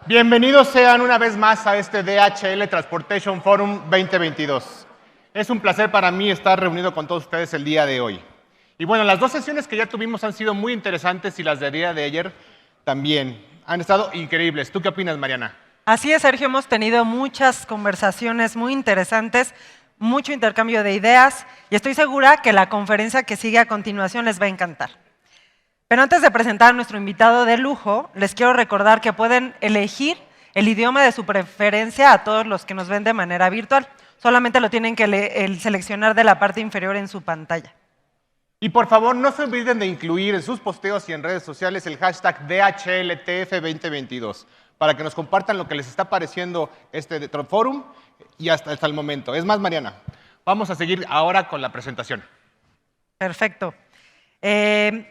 Bienvenidos sean una vez más a este DHL Transportation Forum 2022. Es un placer para mí estar reunido con todos ustedes el día de hoy. Y bueno, las dos sesiones que ya tuvimos han sido muy interesantes y las del día de ayer también han estado increíbles. ¿Tú qué opinas, Mariana? Así es, Sergio, hemos tenido muchas conversaciones muy interesantes, mucho intercambio de ideas y estoy segura que la conferencia que sigue a continuación les va a encantar. Pero antes de presentar a nuestro invitado de lujo, les quiero recordar que pueden elegir el idioma de su preferencia a todos los que nos ven de manera virtual. Solamente lo tienen que seleccionar de la parte inferior en su pantalla. Y por favor, no se olviden de incluir en sus posteos y en redes sociales el hashtag DHLTF2022 para que nos compartan lo que les está pareciendo este forum y hasta el momento. Es más, Mariana, vamos a seguir ahora con la presentación. Perfecto.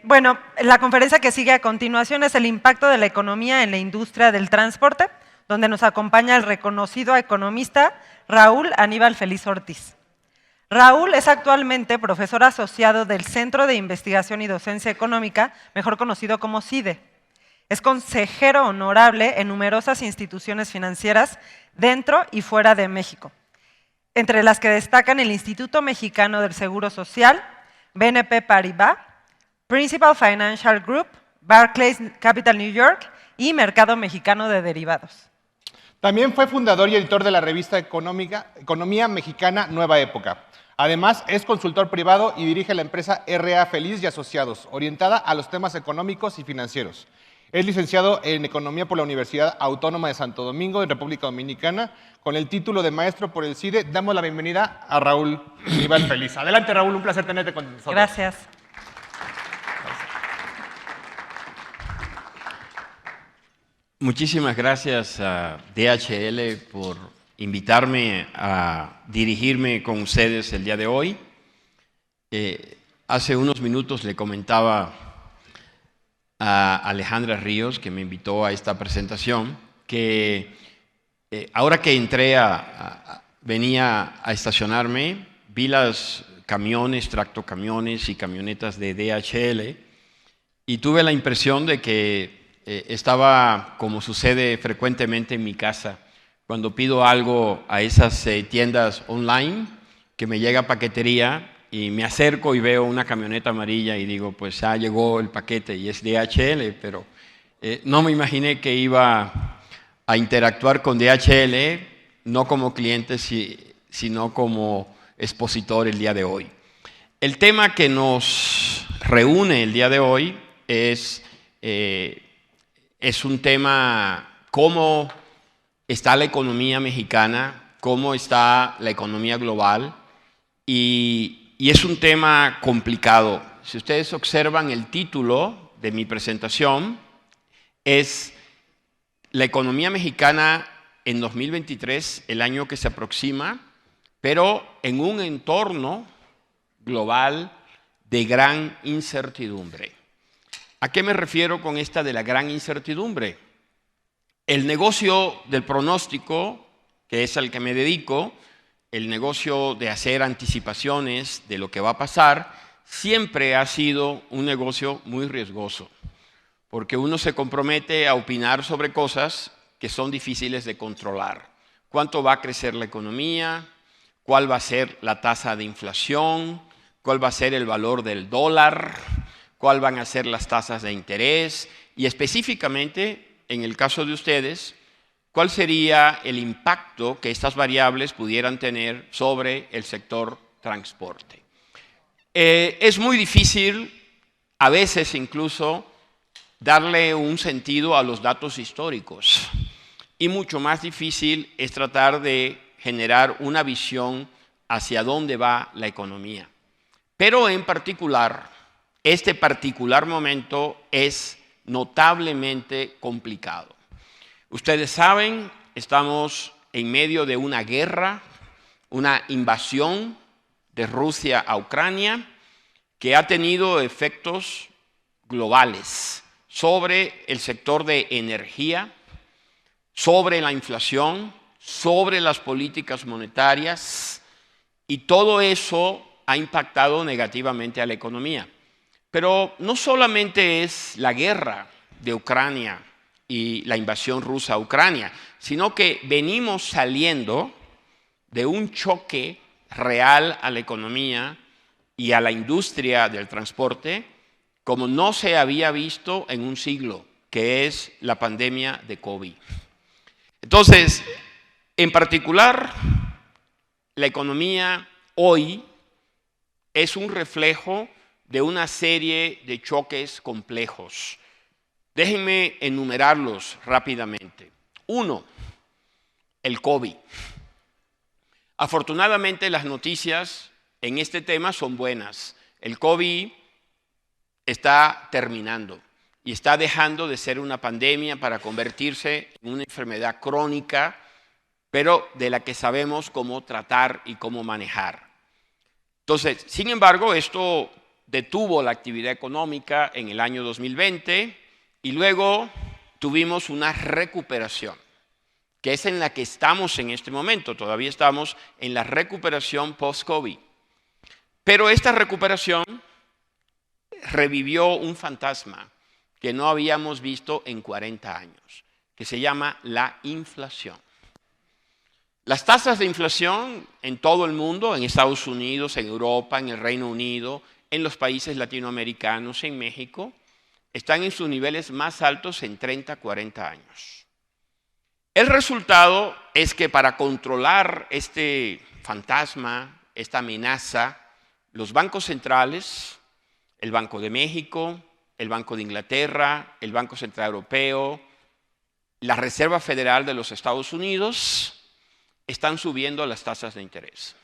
Bueno, la conferencia que sigue a continuación es el impacto de la economía en la industria del transporte, donde nos acompaña el reconocido economista Raúl Aníbal Feliz Ortiz. Raúl es actualmente profesor asociado del Centro de Investigación y Docencia Económica, mejor conocido como CIDE. Es consejero honorable en numerosas instituciones financieras dentro y fuera de México, entre las que destacan el Instituto Mexicano del Seguro Social, BNP Paribas, Principal Financial Group, Barclays Capital New York y Mercado Mexicano de Derivados. También fue fundador y editor de la revista Economía Mexicana Nueva Época. Además, es consultor privado y dirige la empresa R.A. Feliz y Asociados, orientada a los temas económicos y financieros. Es licenciado en Economía por la Universidad Autónoma de Santo Domingo, en República Dominicana, con el título de maestro por el CIDE. Damos la bienvenida a Raúl Aníbal Feliz. Adelante, Raúl, un placer tenerte con nosotros. Gracias. Muchísimas gracias a DHL por invitarme a dirigirme con ustedes el día de hoy. Hace unos minutos le comentaba a Alejandra Ríos, que me invitó a esta presentación, que ahora que entré venía a estacionarme, vi los camiones, tractocamiones y camionetas de DHL y tuve la impresión de que estaba, como sucede frecuentemente en mi casa, cuando pido algo a esas tiendas online, que me llega paquetería y me acerco y veo una camioneta amarilla y digo, pues ya llegó el paquete y es DHL, pero no me imaginé que iba a interactuar con DHL, no como cliente, sino como expositor el día de hoy. El tema que nos reúne el día de hoy es un tema: cómo está la economía mexicana, cómo está la economía global, y es un tema complicado. Si ustedes observan el título de mi presentación, es la economía mexicana en 2023, el año que se aproxima, pero en un entorno global de gran incertidumbre. ¿A qué me refiero con esta de la gran incertidumbre? El negocio del pronóstico, que es al que me dedico, el negocio de hacer anticipaciones de lo que va a pasar, siempre ha sido un negocio muy riesgoso, porque uno se compromete a opinar sobre cosas que son difíciles de controlar. ¿Cuánto va a crecer la economía? ¿Cuál va a ser la tasa de inflación? ¿Cuál va a ser el valor del dólar? ¿Cuál van a ser las tasas de interés? Y específicamente, en el caso de ustedes, ¿cuál sería el impacto que estas variables pudieran tener sobre el sector transporte? Es muy difícil, a veces incluso, darle un sentido a los datos históricos. Y mucho más difícil es tratar de generar una visión hacia dónde va la economía. Pero en particular, este particular momento es notablemente complicado. Ustedes saben, estamos en medio de una guerra, una invasión de Rusia a Ucrania, que ha tenido efectos globales sobre el sector de energía, sobre la inflación, sobre las políticas monetarias, y todo eso ha impactado negativamente a la economía. Pero no solamente es la guerra de Ucrania y la invasión rusa a Ucrania, sino que venimos saliendo de un choque real a la economía y a la industria del transporte como no se había visto en un siglo, que es la pandemia de COVID. Entonces, en particular, la economía hoy es un reflejo de una serie de choques complejos. Déjenme enumerarlos rápidamente. 1, el COVID. Afortunadamente, las noticias en este tema son buenas. El COVID está terminando y está dejando de ser una pandemia para convertirse en una enfermedad crónica, pero de la que sabemos cómo tratar y cómo manejar. Entonces, sin embargo, esto detuvo la actividad económica en el año 2020 y luego tuvimos una recuperación, que es en la que estamos en este momento. Todavía estamos en la recuperación post-COVID. Pero esta recuperación revivió un fantasma que no habíamos visto en 40 años, que se llama la inflación. Las tasas de inflación en todo el mundo, en Estados Unidos, en Europa, en el Reino Unido, en los países latinoamericanos, en México, están en sus niveles más altos en 30, 40 años. El resultado es que para controlar este fantasma, esta amenaza, los bancos centrales, el Banco de México, el Banco de Inglaterra, el Banco Central Europeo, la Reserva Federal de los Estados Unidos, están subiendo las tasas de interés.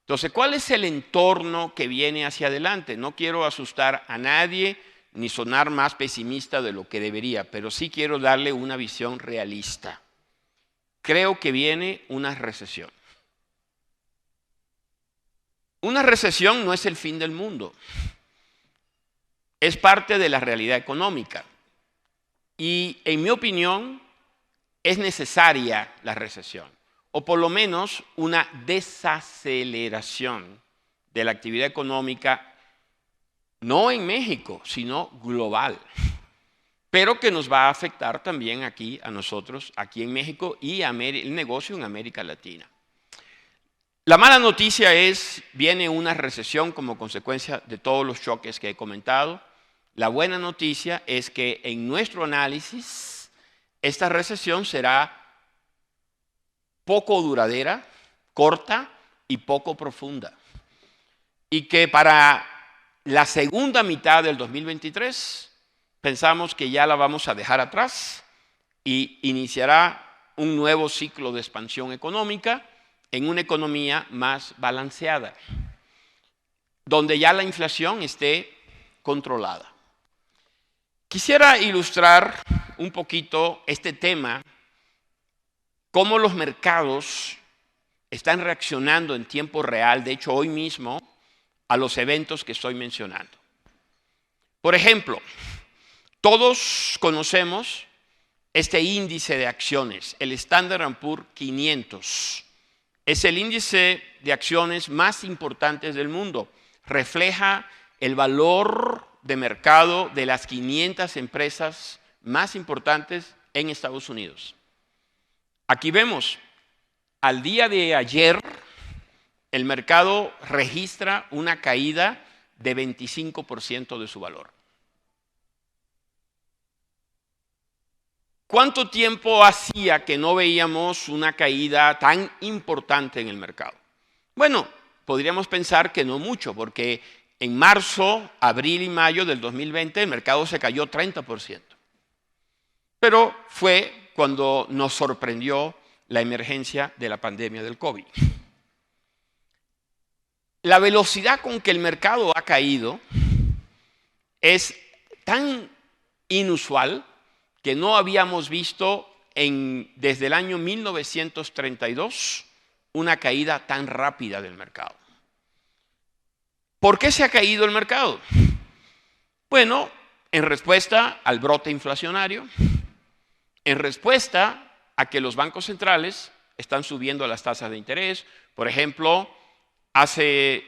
Entonces, ¿cuál es el entorno que viene hacia adelante? No quiero asustar a nadie ni sonar más pesimista de lo que debería, pero sí quiero darle una visión realista. Creo que viene una recesión. Una recesión no es el fin del mundo. Es parte de la realidad económica. Y, en mi opinión, es necesaria la recesión, o por lo menos una desaceleración de la actividad económica, no en México, sino global, pero que nos va a afectar también aquí a nosotros, aquí en México y el negocio en América Latina. La mala noticia es, viene una recesión como consecuencia de todos los choques que he comentado. La buena noticia es que en nuestro análisis, esta recesión será poco duradera, corta y poco profunda. Y que para la segunda mitad del 2023 pensamos que ya la vamos a dejar atrás y iniciará un nuevo ciclo de expansión económica en una economía más balanceada, donde ya la inflación esté controlada. Quisiera ilustrar un poquito este tema, cómo los mercados están reaccionando en tiempo real, de hecho hoy mismo, a los eventos que estoy mencionando. Por ejemplo, todos conocemos este índice de acciones, el Standard & Poor's 500. Es el índice de acciones más importante del mundo. Refleja el valor de mercado de las 500 empresas más importantes en Estados Unidos. Aquí vemos, al día de ayer, el mercado registra una caída de 25% de su valor. ¿Cuánto tiempo hacía que no veíamos una caída tan importante en el mercado? Bueno, podríamos pensar que no mucho, porque en marzo, abril y mayo del 2020 el mercado se cayó 30%. Pero fue cuando nos sorprendió la emergencia de la pandemia del COVID. La velocidad con que el mercado ha caído es tan inusual que no habíamos visto desde el año 1932 una caída tan rápida del mercado. ¿Por qué se ha caído el mercado? Bueno, en respuesta al brote inflacionario, en respuesta a que los bancos centrales están subiendo las tasas de interés. Por ejemplo, hace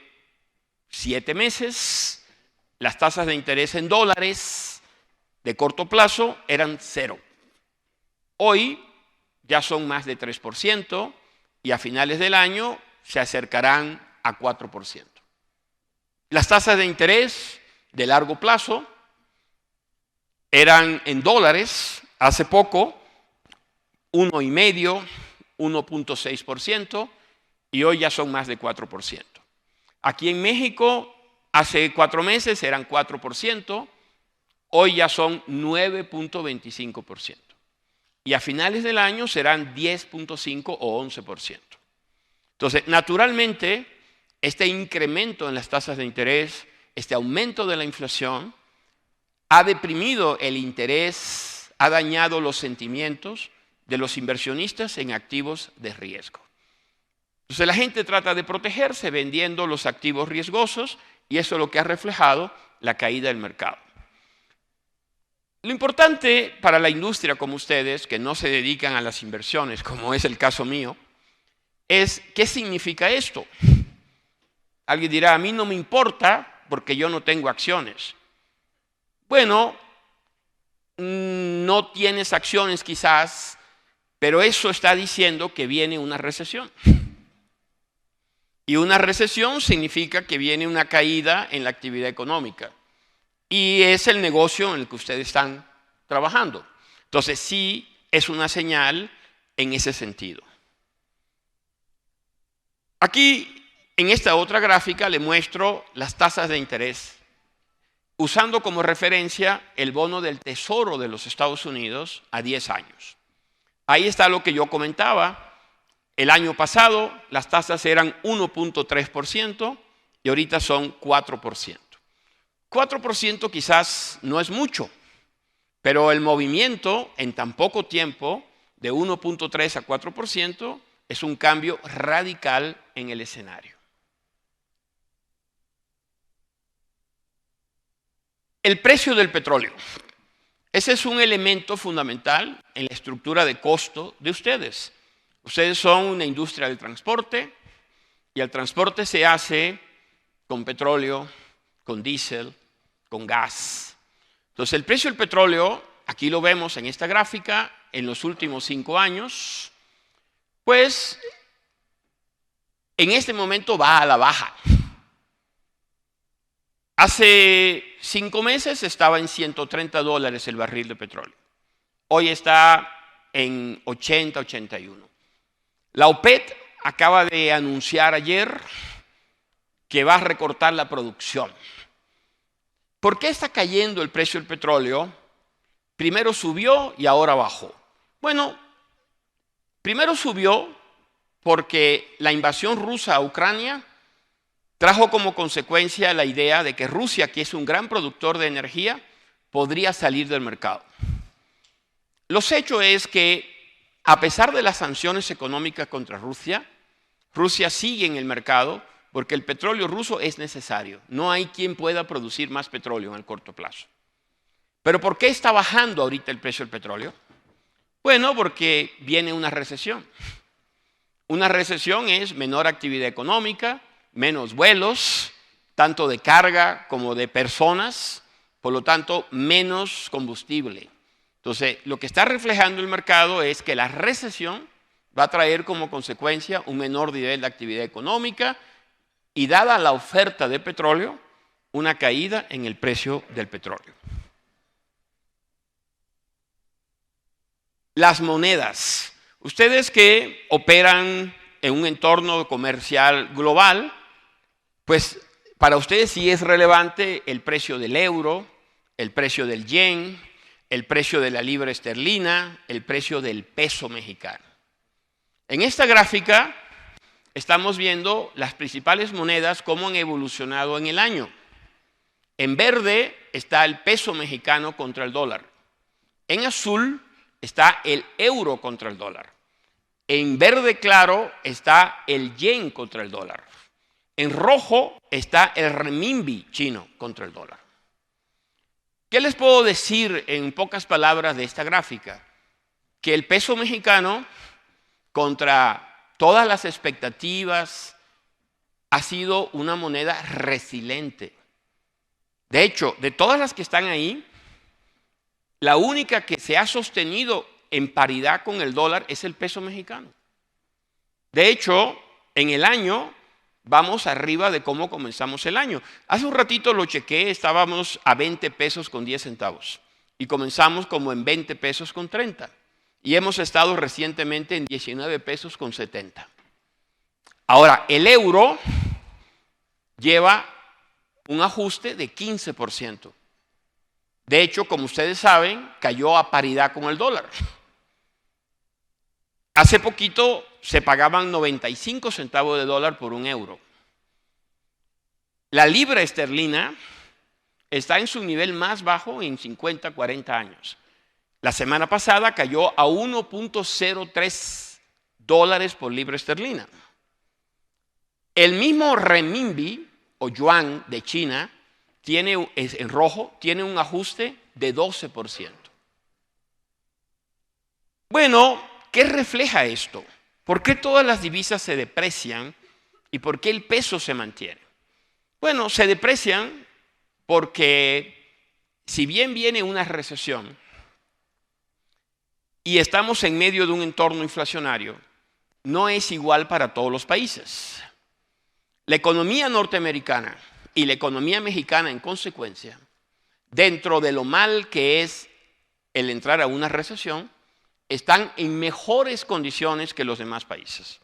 7 meses las tasas de interés en dólares de corto plazo eran 0. Hoy ya son más de 3% y a finales del año se acercarán a 4%. Las tasas de interés de largo plazo eran en dólares hace poco 1,5%, 1,6% y hoy ya son más de 4%. Aquí en México hace 4 meses eran 4%, hoy ya son 9,25%. Y a finales del año serán 10,5 o 11%. Entonces, naturalmente, este incremento en las tasas de interés, este aumento de la inflación, ha deprimido el interés, ha dañado los sentimientos de los inversionistas en activos de riesgo. Entonces, la gente trata de protegerse vendiendo los activos riesgosos y eso es lo que ha reflejado la caída del mercado. Lo importante para la industria como ustedes, que no se dedican a las inversiones, como es el caso mío, es ¿qué significa esto? Alguien dirá, a mí no me importa porque yo no tengo acciones. Bueno, no tienes acciones quizás, pero eso está diciendo que viene una recesión. Y una recesión significa que viene una caída en la actividad económica. Y es el negocio en el que ustedes están trabajando. Entonces, sí es una señal en ese sentido. Aquí, en esta otra gráfica, le muestro las tasas de interés, usando como referencia el bono del Tesoro de los Estados Unidos a 10 años. Ahí está lo que yo comentaba. El año pasado las tasas eran 1,3% y ahorita son 4%. 4% quizás no es mucho, pero el movimiento en tan poco tiempo de 1,3 a 4% es un cambio radical en el escenario. El precio del petróleo. Ese es un elemento fundamental en la estructura de costo de ustedes. Ustedes son una industria del transporte y el transporte se hace con petróleo, con diésel, con gas. Entonces, el precio del petróleo, aquí lo vemos en esta gráfica, en los últimos 5 años, pues en este momento va a la baja. Hace 5 meses estaba en $130 el barril de petróleo. Hoy está en 80, 81. La OPEP acaba de anunciar ayer que va a recortar la producción. ¿Por qué está cayendo el precio del petróleo? Primero subió y ahora bajó. Bueno, primero subió porque la invasión rusa a Ucrania trajo como consecuencia la idea de que Rusia, que es un gran productor de energía, podría salir del mercado. Los hechos es que, a pesar de las sanciones económicas contra Rusia, Rusia sigue en el mercado porque el petróleo ruso es necesario. No hay quien pueda producir más petróleo en el corto plazo. ¿Pero por qué está bajando ahorita el precio del petróleo? Bueno, porque viene una recesión. Una recesión es menor actividad económica, menos vuelos, tanto de carga como de personas, por lo tanto, menos combustible. Entonces, lo que está reflejando el mercado es que la recesión va a traer como consecuencia un menor nivel de actividad económica y, dada la oferta de petróleo, una caída en el precio del petróleo. Las monedas. Ustedes que operan en un entorno comercial global, pues para ustedes sí es relevante el precio del euro, el precio del yen, el precio de la libra esterlina, el precio del peso mexicano. En esta gráfica estamos viendo las principales monedas, cómo han evolucionado en el año. En verde está el peso mexicano contra el dólar. En azul está el euro contra el dólar. En verde claro está el yen contra el dólar. En rojo está el renminbi chino contra el dólar. ¿Qué les puedo decir en pocas palabras de esta gráfica? Que el peso mexicano, contra todas las expectativas, ha sido una moneda resiliente. De hecho, de todas las que están ahí, la única que se ha sostenido en paridad con el dólar es el peso mexicano. De hecho, en el año vamos arriba de cómo comenzamos el año. Hace un ratito lo chequeé, estábamos a 20 pesos con 10 centavos y comenzamos como en 20 pesos con 30 y hemos estado recientemente en 19 pesos con 70. Ahora, el euro lleva un ajuste de 15%. De hecho, como ustedes saben, cayó a paridad con el dólar. Hace poquito se pagaban 95 centavos de dólar por un euro. La libra esterlina está en su nivel más bajo en 50, 40 años. La semana pasada cayó a 1.03 dólares por libra esterlina. El mismo renminbi o yuan de China en rojo, tiene un ajuste de 12%. Bueno, ¿qué refleja esto? ¿Por qué todas las divisas se deprecian y por qué el peso se mantiene? Bueno, se deprecian porque si bien viene una recesión y estamos en medio de un entorno inflacionario, no es igual para todos los países. La economía norteamericana y la economía mexicana, en consecuencia, dentro de lo mal que es el entrar a una recesión, están en mejores condiciones que los demás países.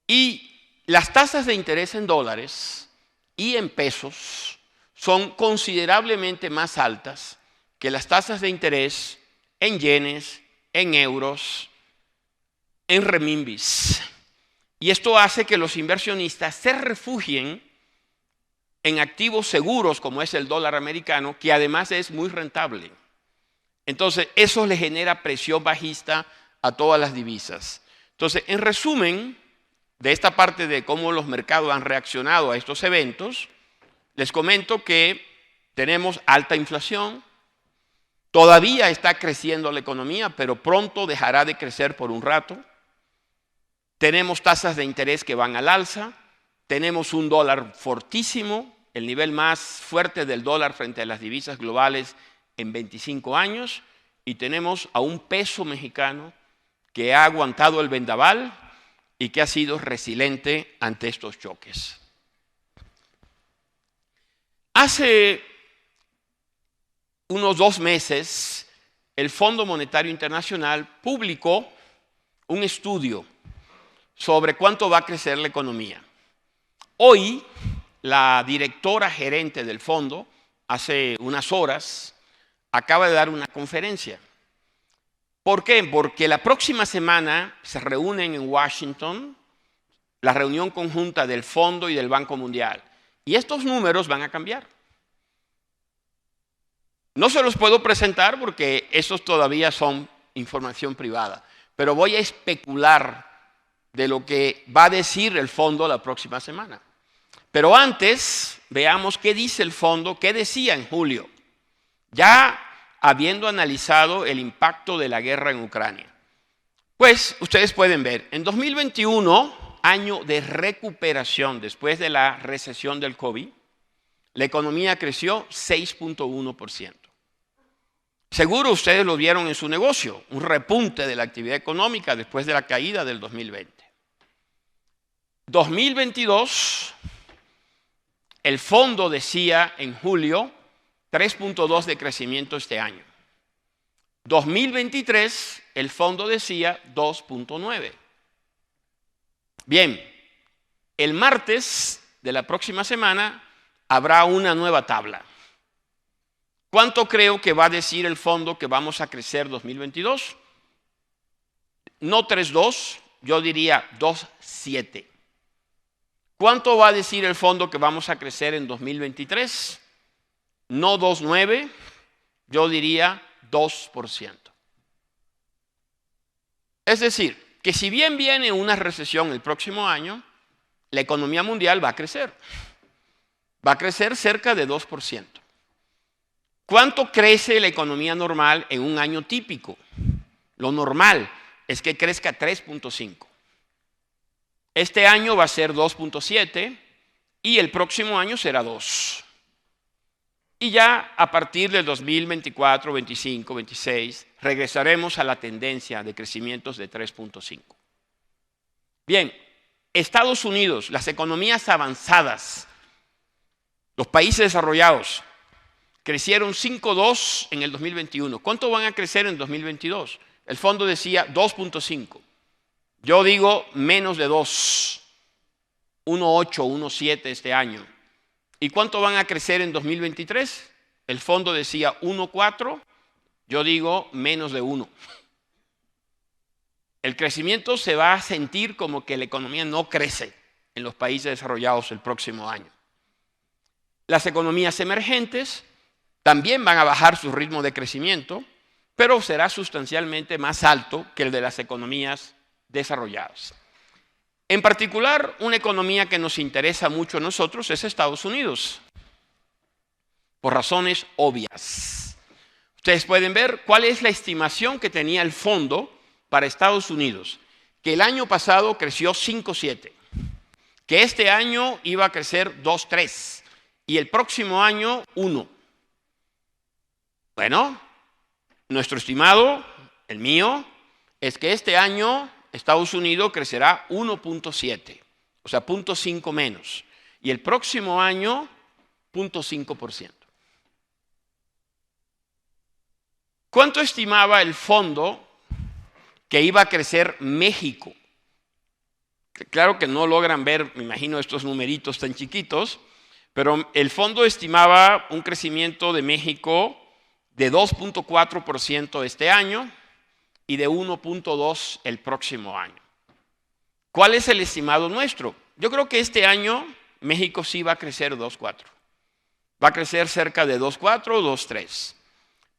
Y las tasas de interés en dólares y en pesos son considerablemente más altas que las tasas de interés en yenes, en euros, en renminbis. Y esto hace que los inversionistas se refugien en activos seguros como es el dólar americano, que además es muy rentable. Entonces, eso le genera presión bajista a todas las divisas. Entonces, en resumen, de esta parte de cómo los mercados han reaccionado a estos eventos, les comento que tenemos alta inflación, todavía está creciendo la economía, pero pronto dejará de crecer por un rato. Tenemos tasas de interés que van al alza, tenemos un dólar fortísimo, el nivel más fuerte del dólar frente a las divisas globales en 25 años, y tenemos a un peso mexicano que ha aguantado el vendaval y que ha sido resiliente ante estos choques. Hace unos 2 meses, el Fondo Monetario Internacional publicó un estudio sobre cuánto va a crecer la economía. Hoy, la directora gerente del fondo, hace unas horas, acaba de dar una conferencia. ¿Por qué? Porque la próxima semana se reúnen en Washington la reunión conjunta del Fondo y del Banco Mundial. Y estos números van a cambiar. No se los puedo presentar porque esos todavía son información privada, pero voy a especular de lo que va a decir el fondo la próxima semana. Pero antes, veamos qué dice el fondo, qué decía en julio, ya habiendo analizado el impacto de la guerra en Ucrania. Pues ustedes pueden ver, en 2021, año de recuperación después de la recesión del COVID, la economía creció 6.1%. Seguro ustedes lo vieron en su negocio, un repunte de la actividad económica después de la caída del 2020. 2022, el fondo decía en julio 3.2 de crecimiento este año. 2023, el fondo decía 2.9. Bien, el martes de la próxima semana habrá una nueva tabla. ¿Cuánto creo que va a decir el fondo que vamos a crecer 2022? No 3.2, yo diría 2.7. ¿Cuánto va a decir el fondo que vamos a crecer en 2023? No 2.9, yo diría 2%. Es decir, que si bien viene una recesión el próximo año, la economía mundial va a crecer. Va a crecer cerca de 2%. ¿Cuánto crece la economía normal en un año típico? Lo normal es que crezca 3.5. Este año va a ser 2.7 y el próximo año será 2. Y ya a partir del 2024, 25, 26, regresaremos a la tendencia de crecimientos de 3.5. Bien, Estados Unidos, las economías avanzadas, los países desarrollados, crecieron 5.2 en el 2021. ¿Cuánto van a crecer en 2022? El fondo decía 2.5. Yo digo menos de 2. 1.8, 1.7 este año. ¿Y cuánto van a crecer en 2023? El fondo decía 1.4. Yo digo menos de 1. El crecimiento se va a sentir como que la economía no crece en los países desarrollados el próximo año. Las economías emergentes también van a bajar su ritmo de crecimiento, pero será sustancialmente más alto que el de las economías desarrolladas. En particular, una economía que nos interesa mucho a nosotros es Estados Unidos, por razones obvias. Ustedes pueden ver cuál es la estimación que tenía el fondo para Estados Unidos, que el año pasado creció 5.7, que este año iba a crecer 2.3 y el próximo año 1. Bueno, nuestro estimado, el mío, es que este año Estados Unidos crecerá 1.7, o sea, 0.5 menos, y el próximo año 0.5%. ¿Cuánto estimaba el fondo que iba a crecer México? Claro que no logran ver, me imagino, estos numeritos tan chiquitos, pero el fondo estimaba un crecimiento de México de 2.4% este año y de 1.2% el próximo año. ¿Cuál es el estimado nuestro? Yo creo que este año México sí va a crecer 2.4%. Va a crecer cerca de 2.4 o 2.3.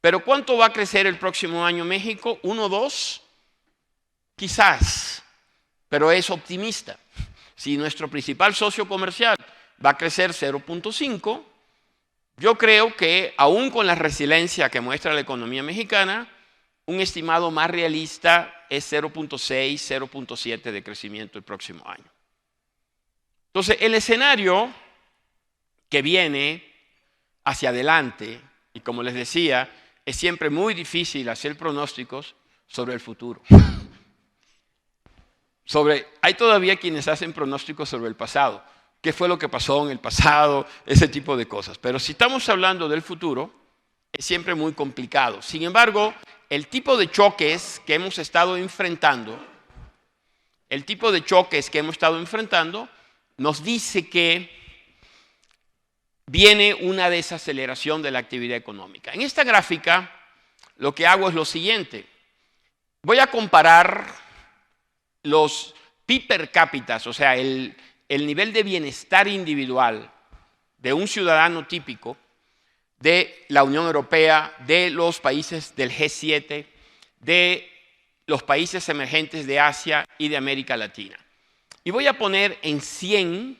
Pero ¿cuánto va a crecer el próximo año México? ¿1.2? Quizás, pero es optimista. Si nuestro principal socio comercial va a crecer 0.5, yo creo que aún con la resiliencia que muestra la economía mexicana, un estimado más realista es 0.6, 0.7 de crecimiento el próximo año. Entonces, el escenario que viene hacia adelante, y como les decía, es siempre muy difícil hacer pronósticos sobre el futuro. Hay todavía quienes hacen pronósticos sobre el pasado. ¿Qué fue lo que pasó en el pasado? Ese tipo de cosas. Pero si estamos hablando del futuro, es siempre muy complicado. Sin embargo, el tipo de choques que hemos estado enfrentando, nos dice que viene una desaceleración de la actividad económica. En esta gráfica, lo que hago es lo siguiente. Voy a comparar los PIB per cápita, o sea, el nivel de bienestar individual de un ciudadano típico de la Unión Europea, de los países del G7, de los países emergentes de Asia y de América Latina. Y voy a poner en 100,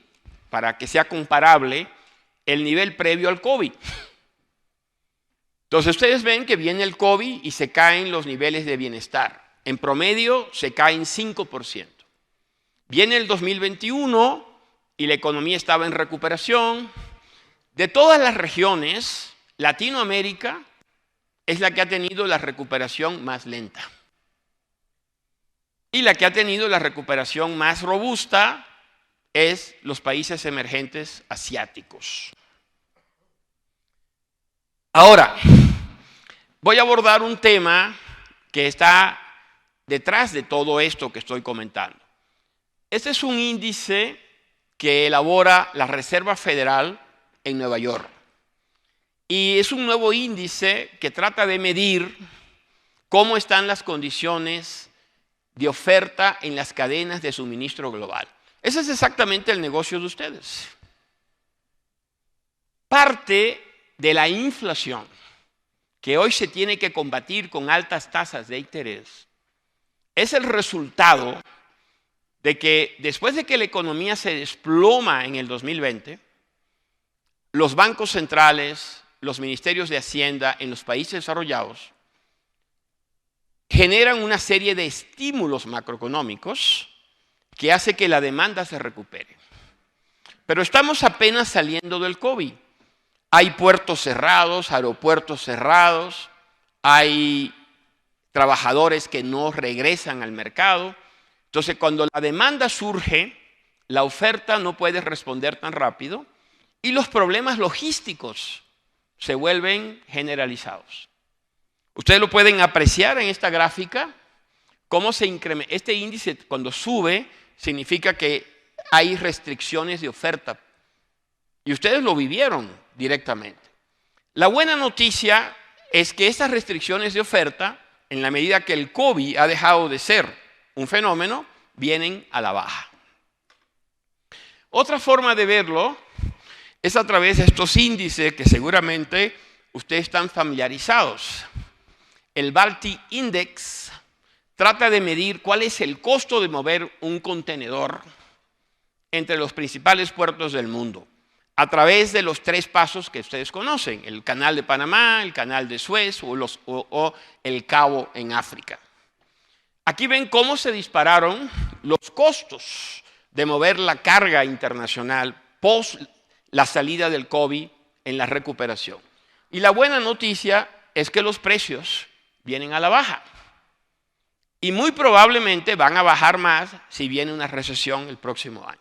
para que sea comparable, el nivel previo al COVID. Entonces ustedes ven que viene el COVID y se caen los niveles de bienestar. En promedio se caen 5%. Viene el 2021 y la economía estaba en recuperación. De todas las regiones, Latinoamérica es la que ha tenido la recuperación más lenta. Y la que ha tenido la recuperación más robusta es los países emergentes asiáticos. Ahora, voy a abordar un tema que está detrás de todo esto que estoy comentando. Este es un índice que elabora la Reserva Federal en Nueva York. Y es un nuevo índice que trata de medir cómo están las condiciones de oferta en las cadenas de suministro global. Ese es exactamente el negocio de ustedes. Parte de la inflación que hoy se tiene que combatir con altas tasas de interés es el resultado de que después de que la economía se desploma en el 2020, los bancos centrales, los ministerios de Hacienda en los países desarrollados generan una serie de estímulos macroeconómicos que hace que la demanda se recupere. Pero estamos apenas saliendo del COVID. Hay puertos cerrados, aeropuertos cerrados, hay trabajadores que no regresan al mercado. Entonces, cuando la demanda surge, la oferta no puede responder tan rápido y los problemas logísticos se vuelven generalizados. Ustedes lo pueden apreciar en esta gráfica, cómo se incrementa. Este índice, cuando sube, significa que hay restricciones de oferta. Y ustedes lo vivieron directamente. La buena noticia es que estas restricciones de oferta, en la medida que el COVID ha dejado de ser un fenómeno, vienen a la baja. Otra forma de verlo es a través de estos índices que seguramente ustedes están familiarizados. El Baltic Index trata de medir cuál es el costo de mover un contenedor entre los principales puertos del mundo, a través de los 3 pasos que ustedes conocen: el Canal de Panamá, el Canal de Suez o el Cabo en África. Aquí ven cómo se dispararon los costos de mover la carga internacional post la salida del COVID en la recuperación. Y la buena noticia es que los precios vienen a la baja. Y muy probablemente van a bajar más si viene una recesión el próximo año.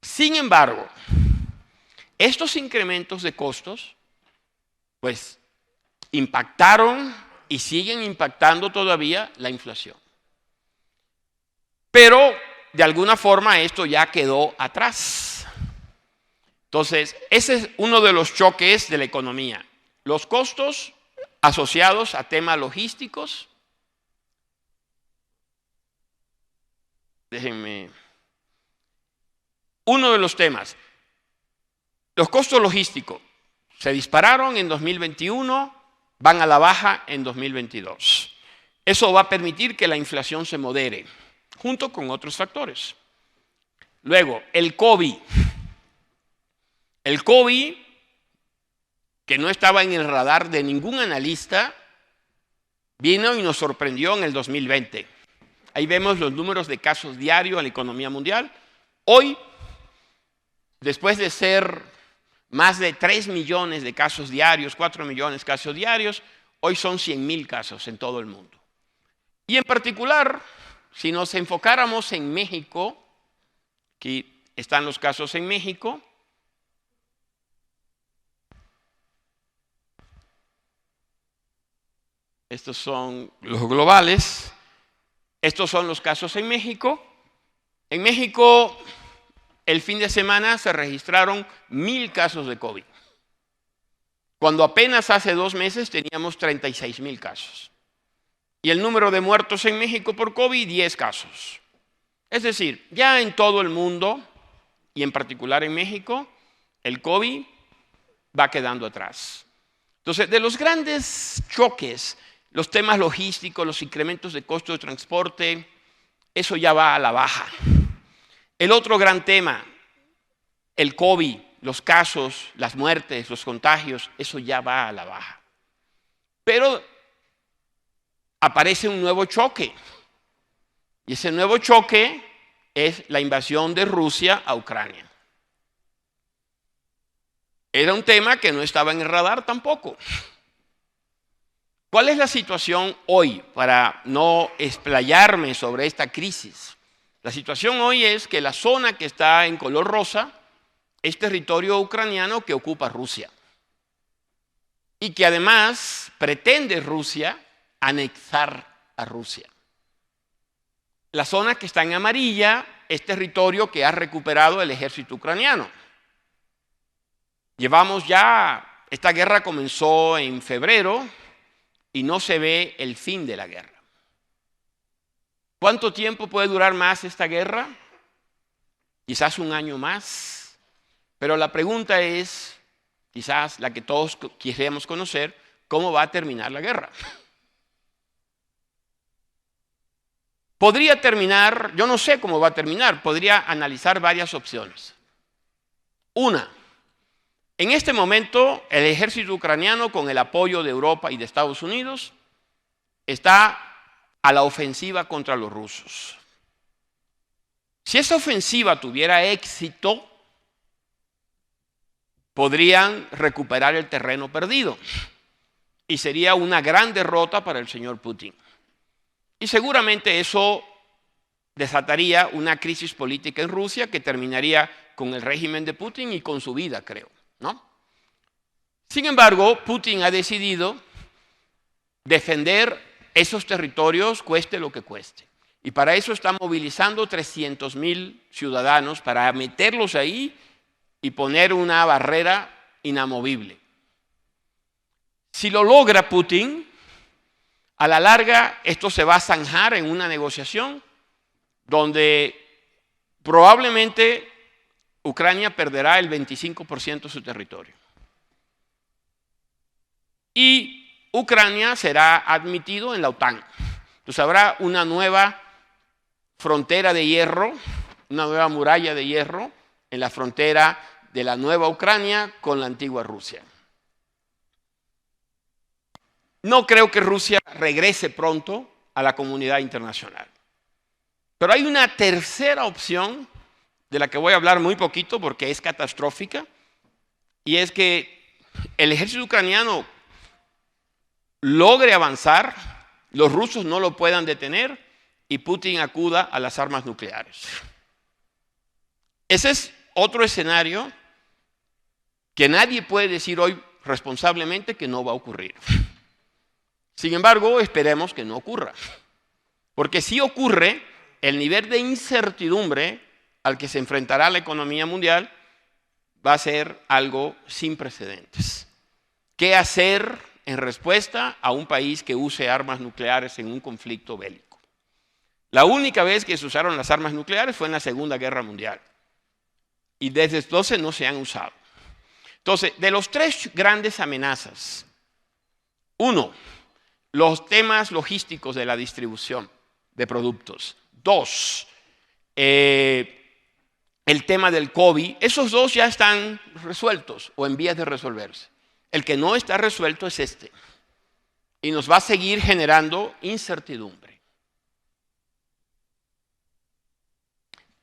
Sin embargo, estos incrementos de costos, pues, impactaron y siguen impactando todavía la inflación. Pero, de alguna forma, esto ya quedó atrás. Entonces, ese es uno de los choques de la economía. Los costos asociados a temas logísticos. Déjenme. Uno de los temas. Los costos logísticos se dispararon en 2021, van a la baja en 2022. Eso va a permitir que la inflación se modere, junto con otros factores. Luego, el COVID. El COVID, que no estaba en el radar de ningún analista, vino y nos sorprendió en el 2020. Ahí vemos los números de casos diarios en la economía mundial. Hoy, después de ser más de 3 millones de casos diarios, 4 millones de casos diarios, hoy son 100,000 casos en todo el mundo. Y en particular, si nos enfocáramos en México, aquí están los casos en México, estos son los globales, estos son los casos en México. En México, el fin de semana se registraron 1,000 casos de COVID, cuando apenas hace 2 meses teníamos 36,000 casos. Y el número de muertos en México por COVID, 10 casos. Es decir, ya en todo el mundo, y en particular en México, el COVID va quedando atrás. Entonces, de los grandes choques, los temas logísticos, los incrementos de costo de transporte, eso ya va a la baja. El otro gran tema, el COVID, los casos, las muertes, los contagios, eso ya va a la baja. Pero aparece un nuevo choque. Y ese nuevo choque es la invasión de Rusia a Ucrania. Era un tema que no estaba en el radar tampoco. ¿Cuál es la situación hoy? Para no explayarme sobre esta crisis. La situación hoy es que la zona que está en color rosa es territorio ucraniano que ocupa Rusia. Y que además pretende Rusia anexar a Rusia. La zona que está en amarilla es territorio que ha recuperado el ejército ucraniano. Esta guerra comenzó en febrero y no se ve el fin de la guerra. ¿Cuánto tiempo puede durar más esta guerra? Quizás 1 año más. Pero la pregunta es, quizás la que todos quisiéramos conocer, ¿cómo va a terminar la guerra? Podría terminar, yo no sé cómo va a terminar, podría analizar varias opciones. Una, en este momento el ejército ucraniano, con el apoyo de Europa y de Estados Unidos, está a la ofensiva contra los rusos. Si esa ofensiva tuviera éxito, podrían recuperar el terreno perdido. y sería una gran derrota para el señor Putin. Y seguramente eso desataría una crisis política en Rusia que terminaría con el régimen de Putin y con su vida, creo, ¿no? Sin embargo, Putin ha decidido defender esos territorios cueste lo que cueste. Y para eso está movilizando 300.000 ciudadanos para meterlos ahí y poner una barrera inamovible. Si lo logra Putin, a la larga esto se va a zanjar en una negociación donde probablemente Ucrania perderá el 25% de su territorio. Y Ucrania será admitido en la OTAN. Entonces habrá una nueva frontera de hierro, una nueva muralla de hierro en la frontera de la nueva Ucrania con la antigua Rusia. No creo que Rusia regrese pronto a la comunidad internacional. Pero hay una tercera opción de la que voy a hablar muy poquito porque es catastrófica, y es que el ejército ucraniano logre avanzar, los rusos no lo puedan detener y Putin acuda a las armas nucleares. Ese es otro escenario que nadie puede decir hoy responsablemente que no va a ocurrir. Sin embargo, esperemos que no ocurra. Porque si ocurre, el nivel de incertidumbre al que se enfrentará la economía mundial va a ser algo sin precedentes. ¿Qué hacer en respuesta a un país que use armas nucleares en un conflicto bélico? La única vez que se usaron las armas nucleares fue en la Segunda Guerra Mundial. Y desde entonces no se han usado. Entonces, de los tres grandes amenazas, uno, los temas logísticos de la distribución de productos. Dos, el tema del COVID. Esos dos ya están resueltos o en vías de resolverse. El que no está resuelto es este. Y nos va a seguir generando incertidumbre.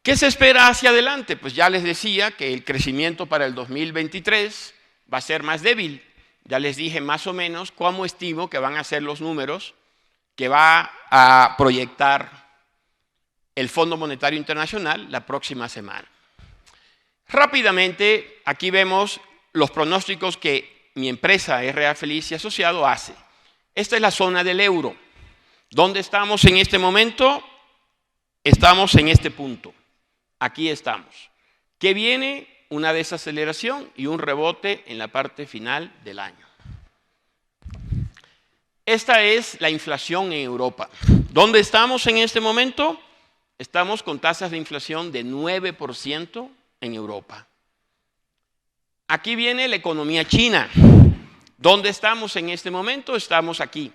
¿Qué se espera hacia adelante? Pues ya les decía que el crecimiento para el 2023 va a ser más débil. Ya les dije más o menos cómo estimo que van a ser los números que va a proyectar el Fondo Monetario Internacional la próxima semana. Rápidamente, aquí vemos los pronósticos que mi empresa R.A. Feliz y Asociado hace. Esta es la zona del euro. ¿Dónde estamos en este momento? Estamos en este punto. Aquí estamos. ¿Qué viene? Una desaceleración y un rebote en la parte final del año. Esta es la inflación en Europa. ¿Dónde estamos en este momento? Estamos con tasas de inflación de 9% en Europa. Aquí viene la economía china. ¿Dónde estamos en este momento? Estamos aquí.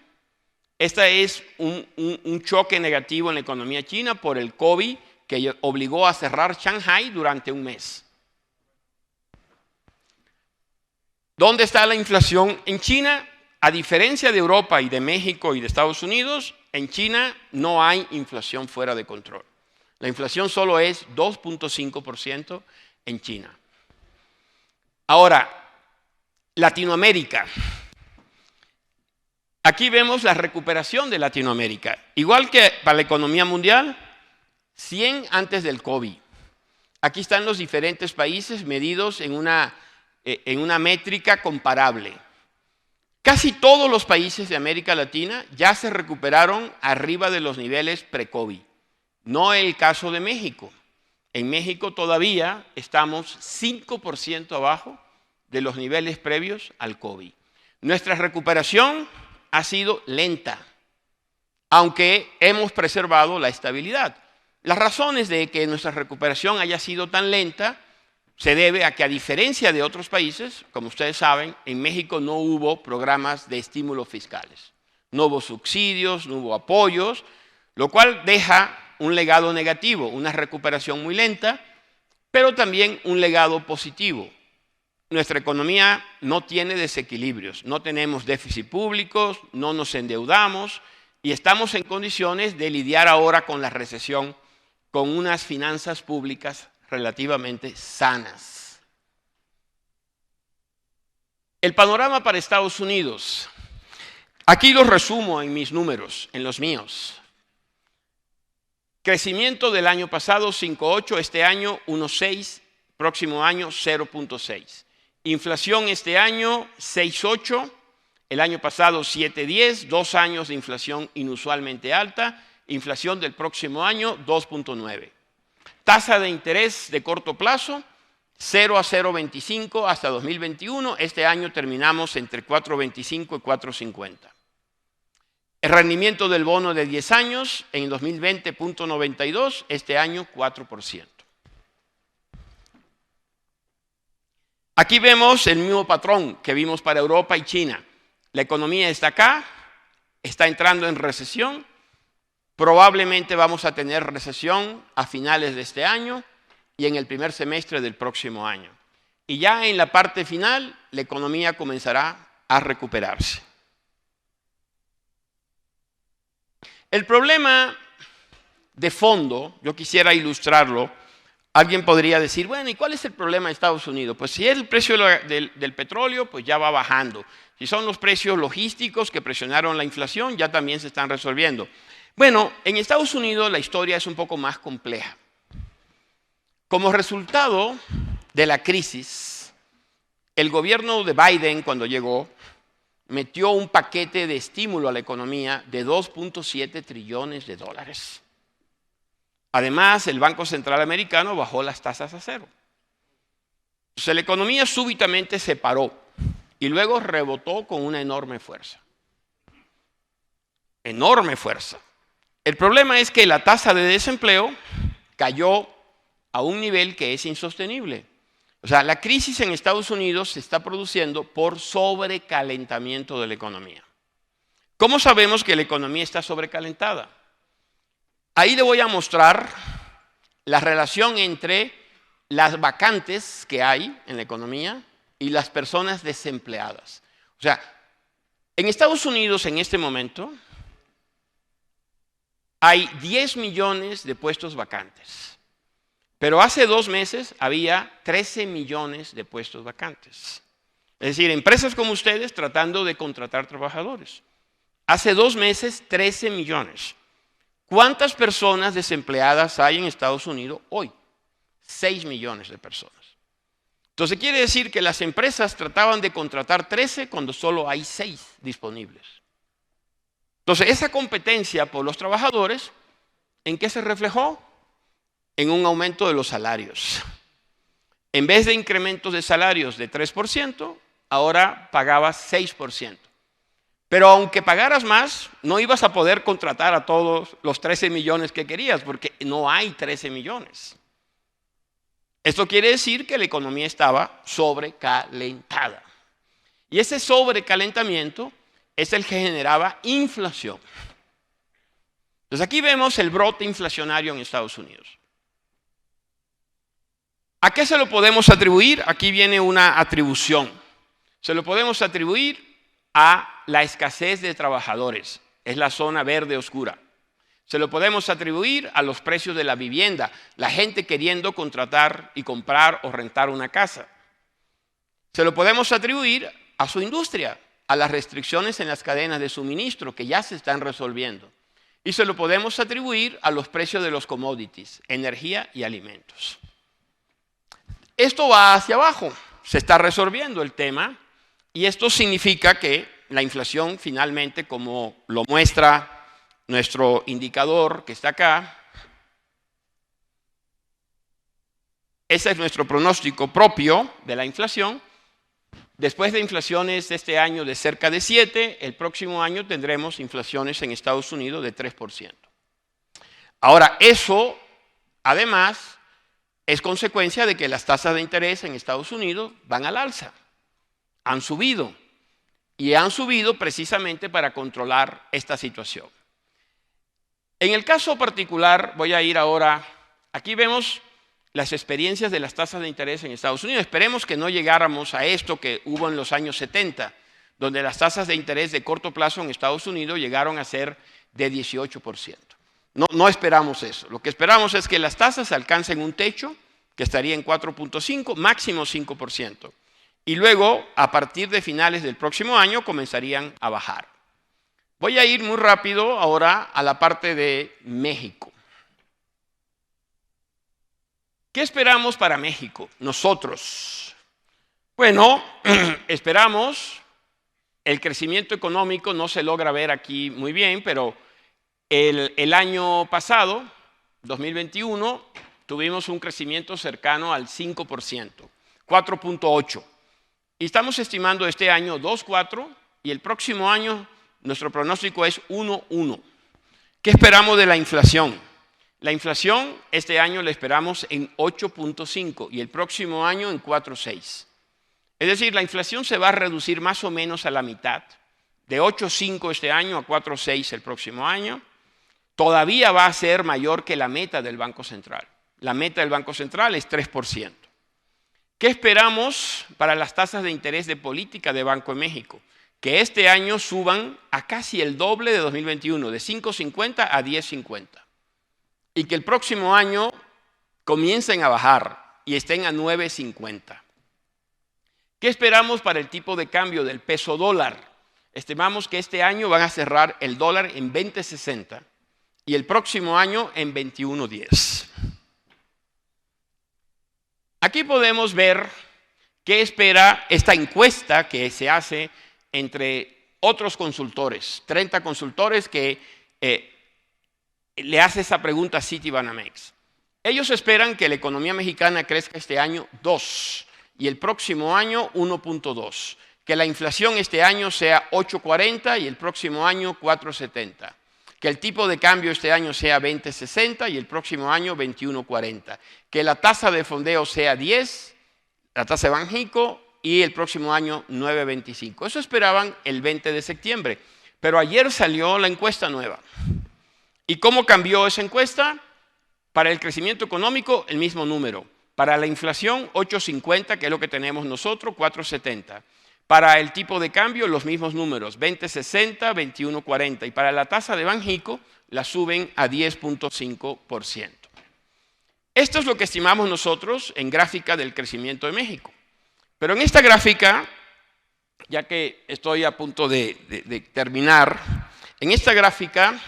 Este es un choque negativo en la economía china por el COVID que obligó a cerrar Shanghai durante un mes. ¿Dónde está la inflación en China? A diferencia de Europa y de México y de Estados Unidos, en China no hay inflación fuera de control. La inflación solo es 2.5% en China. Ahora, Latinoamérica. Aquí vemos la recuperación de Latinoamérica. Igual que para la economía mundial, 100 antes del COVID. Aquí están los diferentes países medidos en una métrica comparable. Casi todos los países de América Latina ya se recuperaron arriba de los niveles pre-COVID. No el caso de México. En México todavía estamos 5% abajo de los niveles previos al COVID. Nuestra recuperación ha sido lenta, aunque hemos preservado la estabilidad. Las razones de que nuestra recuperación haya sido tan lenta se debe a que, a diferencia de otros países, como ustedes saben, en México no hubo programas de estímulo fiscales. No hubo subsidios, no hubo apoyos, lo cual deja un legado negativo, una recuperación muy lenta, pero también un legado positivo. Nuestra economía no tiene desequilibrios, no tenemos déficit públicos, no nos endeudamos y estamos en condiciones de lidiar ahora con la recesión con unas finanzas públicas relativamente sanas. El panorama para Estados Unidos. Aquí los resumo en mis números, en los míos. Crecimiento del año pasado 5.8, este año 1.6, próximo año 0.6. Inflación este año 6.8, el año pasado 7.10, 2 años de inflación inusualmente alta. Inflación del próximo año 2.9. Tasa de interés de corto plazo 0 a 0.25 hasta 2021. Este año terminamos entre 4.25 y 4.50. El rendimiento del bono de 10 años en 2020 0.92, este año 4%. Aquí vemos el mismo patrón que vimos para Europa y China. La economía está acá, está entrando en recesión. Probablemente vamos a tener recesión a finales de este año y en el primer semestre del próximo año. Y ya en la parte final, la economía comenzará a recuperarse. El problema de fondo, yo quisiera ilustrarlo. Alguien podría decir, bueno, ¿y cuál es el problema de Estados Unidos? Pues si es el precio del petróleo, pues ya va bajando. Si son los precios logísticos que presionaron la inflación, ya también se están resolviendo. Bueno, en Estados Unidos la historia es un poco más compleja. Como resultado de la crisis, el gobierno de Biden, cuando llegó, metió un paquete de estímulo a la economía de 2.7 trillones de dólares. Además, el Banco Central Americano bajó las tasas a cero. Entonces, la economía súbitamente se paró y luego rebotó con una enorme fuerza. Enorme fuerza. El problema es que la tasa de desempleo cayó a un nivel que es insostenible. O sea, la crisis en Estados Unidos se está produciendo por sobrecalentamiento de la economía. ¿Cómo sabemos que la economía está sobrecalentada? Ahí le voy a mostrar la relación entre las vacantes que hay en la economía y las personas desempleadas. O sea, en Estados Unidos en este momento hay 10 millones de puestos vacantes. Pero hace 2 meses había 13 millones de puestos vacantes. Es decir, empresas como ustedes tratando de contratar trabajadores. Hace 2 meses, 13 millones. ¿Cuántas personas desempleadas hay en Estados Unidos hoy? 6 millones de personas. Entonces quiere decir que las empresas trataban de contratar 13 cuando solo hay 6 disponibles. Entonces esa competencia por los trabajadores, ¿en qué se reflejó? En un aumento de los salarios. En vez de incrementos de salarios de 3%, ahora pagabas 6%. Pero aunque pagaras más, no ibas a poder contratar a todos los 13 millones que querías, porque no hay 13 millones. Esto quiere decir que la economía estaba sobrecalentada. Y ese sobrecalentamiento es el que generaba inflación. Entonces aquí vemos el brote inflacionario en Estados Unidos. ¿A qué se lo podemos atribuir? Aquí viene una atribución. Se lo podemos atribuir a la escasez de trabajadores. Es la zona verde oscura. Se lo podemos atribuir a los precios de la vivienda. La gente queriendo contratar y comprar o rentar una casa. Se lo podemos atribuir a su industria, a las restricciones en las cadenas de suministro que ya se están resolviendo. Y se lo podemos atribuir a los precios de los commodities, energía y alimentos. Esto va hacia abajo, se está resolviendo el tema y esto significa que la inflación finalmente, como lo muestra nuestro indicador que está acá, ese es nuestro pronóstico propio de la inflación. Después de inflaciones de este año de cerca de 7, el próximo año tendremos inflaciones en Estados Unidos de 3%. Ahora, eso, además, es consecuencia de que las tasas de interés en Estados Unidos van al alza. Han subido. Y han subido precisamente para controlar esta situación. En el caso particular, voy a ir ahora, aquí vemos las experiencias de las tasas de interés en Estados Unidos. Esperemos que no llegáramos a esto que hubo en los años 70, donde las tasas de interés de corto plazo en Estados Unidos llegaron a ser de 18%. No esperamos eso. Lo que esperamos es que las tasas alcancen un techo que estaría en 4.5, máximo 5%. Y luego, a partir de finales del próximo año, comenzarían a bajar. Voy a ir muy rápido ahora a la parte de México. ¿Qué esperamos para México? Nosotros. Bueno, esperamos, el crecimiento económico no se logra ver aquí muy bien, pero el año pasado, 2021, tuvimos un crecimiento cercano al 5%, 4.8%. Y estamos estimando este año 2.4% y el próximo año nuestro pronóstico es 1.1%. ¿Qué esperamos de la inflación? La inflación este año la esperamos en 8.5% y el próximo año en 4.6%. Es decir, la inflación se va a reducir más o menos a la mitad, de 8.5 este año a 4.6 el próximo año. Todavía va a ser mayor que la meta del Banco Central. La meta del Banco Central es 3%. ¿Qué esperamos para las tasas de interés de política de Banco de México? Que este año suban a casi el doble de 2021, de 5.50 a 10.50. Y que el próximo año comiencen a bajar y estén a 9.50. ¿Qué esperamos para el tipo de cambio del peso dólar? Estimamos que este año van a cerrar el dólar en 20.60 y el próximo año en 21.10. Aquí podemos ver qué espera esta encuesta que se hace entre otros consultores, 30 consultores que le hace esa pregunta a Citibanamex. Ellos esperan que la economía mexicana crezca este año 2% y el próximo año 1.2%, que la inflación este año sea 8.40 y el próximo año 4.70, que el tipo de cambio este año sea 20.60 y el próximo año 21.40, que la tasa de fondeo sea 10, la tasa de Banjico, y el próximo año 9.25. Eso esperaban el 20 de septiembre, pero ayer salió la encuesta nueva. ¿Y cómo cambió esa encuesta? Para el crecimiento económico, el mismo número. Para la inflación, 8.50, que es lo que tenemos nosotros, 4.70. Para el tipo de cambio, los mismos números, 20.60, 21.40. Y para la tasa de Banjico, la suben a 10.5%. Esto es lo que estimamos nosotros en gráfica del crecimiento de México. Pero en esta gráfica, ya que estoy a punto de terminar, en esta gráfica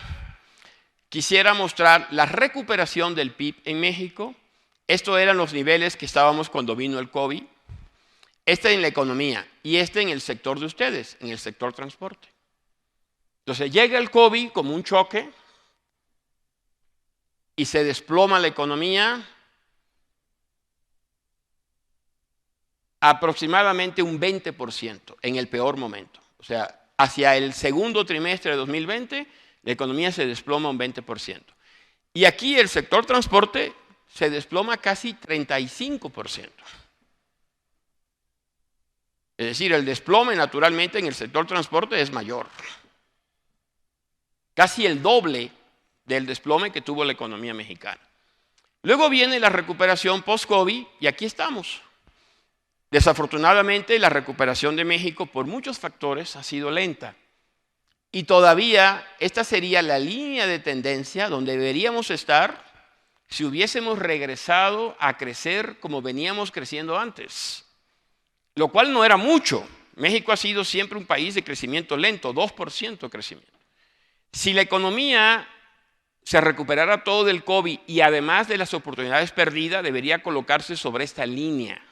quisiera mostrar la recuperación del PIB en México. Estos eran los niveles que estábamos cuando vino el COVID. Este en la economía y este en el sector de ustedes, en el sector transporte. Entonces llega el COVID como un choque y se desploma la economía aproximadamente un 20% en el peor momento. O sea, hacia el segundo trimestre de 2020, la economía se desploma un 20%. Y aquí el sector transporte se desploma casi 35%. Es decir, el desplome naturalmente en el sector transporte es mayor. Casi el doble del desplome que tuvo la economía mexicana. Luego viene la recuperación post-COVID y aquí estamos. Desafortunadamente, la recuperación de México por muchos factores ha sido lenta. Y todavía esta sería la línea de tendencia donde deberíamos estar si hubiésemos regresado a crecer como veníamos creciendo antes. Lo cual no era mucho. México ha sido siempre un país de crecimiento lento, 2% de crecimiento. Si la economía se recuperara todo del COVID y además de las oportunidades perdidas, debería colocarse sobre esta línea.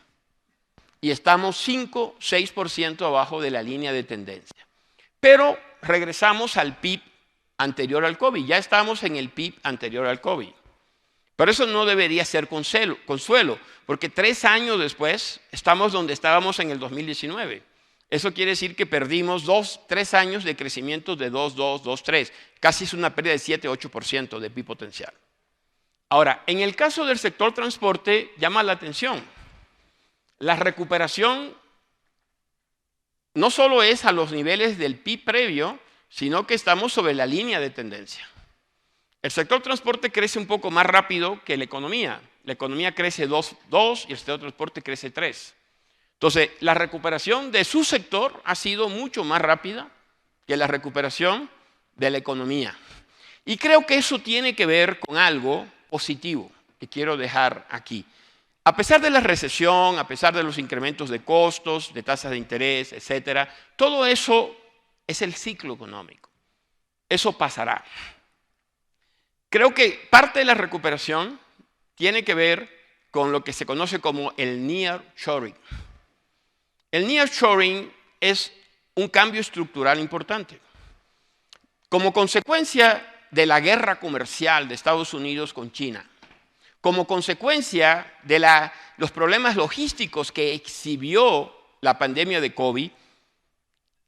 Y estamos 5-6% abajo de la línea de tendencia. Pero regresamos al PIB anterior al COVID. Ya estamos en el PIB anterior al COVID. Pero eso no debería ser consuelo, porque 3 años después estamos donde estábamos en el 2019. Eso quiere decir que perdimos 3 años de crecimiento de 2,2, 2,3. Casi es una pérdida de 7-8% de PIB potencial. Ahora, en el caso del sector transporte, llama la atención. La recuperación no solo es a los niveles del PIB previo, sino que estamos sobre la línea de tendencia. El sector transporte crece un poco más rápido que la economía. La economía crece 2 y el sector transporte crece 3. Entonces, la recuperación de su sector ha sido mucho más rápida que la recuperación de la economía. Y creo que eso tiene que ver con algo positivo que quiero dejar aquí. A pesar de la recesión, a pesar de los incrementos de costos, de tasas de interés, etcétera, todo eso es el ciclo económico. eso pasará. Creo que parte de la recuperación tiene que ver con lo que se conoce como el nearshoring. El nearshoring es un cambio estructural importante. Como consecuencia de la guerra comercial de Estados Unidos con China, como consecuencia de los problemas logísticos que exhibió la pandemia de COVID,